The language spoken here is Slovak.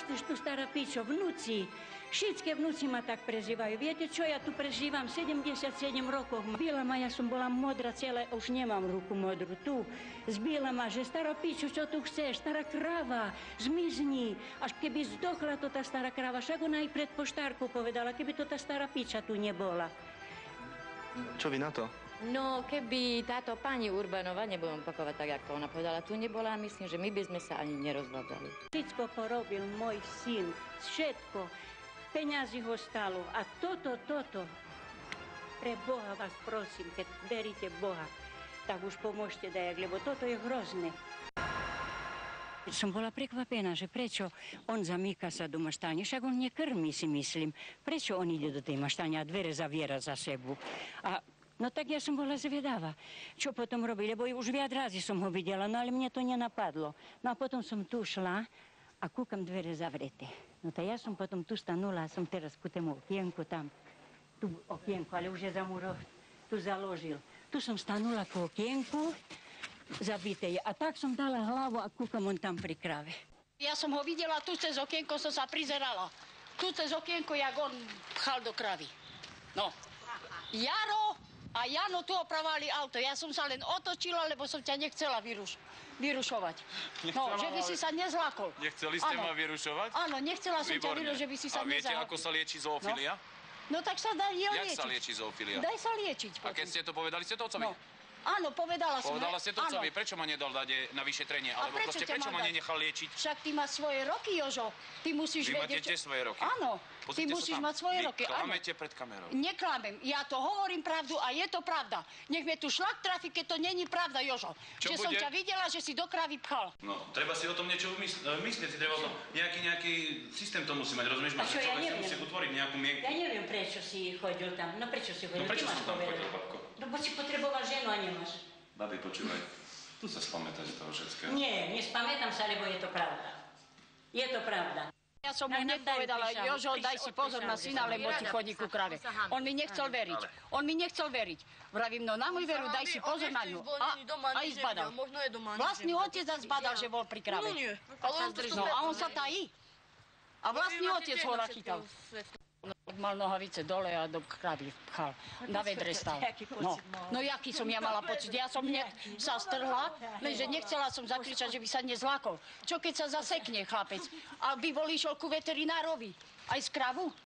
chceš tu stará pičo, vnúci. Všetké vnúci ma tak prezývajú. Viete čo, ja tu prežívam 77 rokov. Zbila ma, ja som bola modra celé, už nemám ruku modrú. Tu zbila ma, že stará pičo, čo tu chceš? Stará kráva, zmizni. Až keby zdochla to tá stará kráva, však ona aj pred poštárku povedala, keby to tá stará piča tu nebola. Čo vy na to? No, keby táto pani Urbanová, nebudem opakovať tak, ako ona povedala, tu nebola, myslím, že my by sme sa ani nerozvádzali. Všetko porobil môj syn, všetko. Peňazí ho stalo. A toto, pre Boha vás prosím, keď veríte Boha, tak už pomôžte dajak, lebo toto je hrozné. Som bola prekvapená, že prečo on zamýka sa do maštane, však on nekrmí, si myslím. Prečo on ide do tej maštane a dvere zaviera za sebou? No tak ja som bola zvedavá, čo potom robí, lebo už viac razy som ho videla, no ale mne to nenapadlo. No a potom som tu šla a kúkam dvere zavrete. No tak ja som potom tu stanula, som teraz ku tému okienku tam, tu okienku, ale už je zamuro, tu založil. Tu som stanula ku okienku, zabitej, a tak som dala hlavu a kúkam on tam pri krave. Ja som ho videla, tu cez okienko som sa prizerala. Tu cez okienko, jak on pchal do kravy. No. Jaro a Jano tu opravali auto. Ja som sa len otočila, lebo som ťa nechcela vyrušovať. No, že by si sa nezlákol. Nechceli ste ma vyrušovať? Áno, nechcela som ťa vyrušovať, že by si sa nezlákol. A viete, ako sa lieči zoofilia? No tak sa dá liečiť. Jak sa lieči zoofilia? Daj sa liečiť. A keď ste to povedali, ste to otcovi? No. Áno, povedala som. Povedala ste to otcovi, prečo ma nedal dať na vyšetrenie? Alebo proste prečo ma nenechal liečiť? Však ty máš svoje roky, Jožo. Ty musíš vedieť... Vy máte tiež svoje roky. Áno, ty musíš mať svoje roky. Vy klamete pred kamerou. Neklamem. Ja to hovorím pravdu a je to pravda. Nech mi tu šlak trafi, keď to není pravda, Jožo. Že som ťa videla, že si do kravy pchal. No, treba si o tom niečo myslieť, si treba o tom. Nejaký systém to musí mať, rozumieš? A čo, ja neviem. Musí utvoriť nejakú mienku. Ja neviem, prečo si chodil tam. No prečo si chodil? No prečo si tam chodil, babko? No bo si potreboval ženu a nemáš. Babi, počúvaj, tu sa spamätáš z toho všetkého. Nie, nespamätám sa, lebo je to pravda. Je to pravda. Ja som mu hneď povedala, Jožo, daj si pozor na syna, lebo ti chodí ku krave. On mi nechcel veriť. On mi nechcel veriť. Vravím, no na môj veru, daj si pozor na ňu. A ich zbadal. Vlastný otec nás zbadal, že bol pri krave. No a on sa tají. A vlastný otec ho nachytal. Mal nohavice dole a do kravy pchal. Na vedre stal. No jaký som ja mala pocit? Ja som hneď sa strhla, lenže nechcela som zakričať, že by sa nezlákol. Čo keď sa zasekne chlapec a by bol išiel ku veterinárovi? Aj z kravu?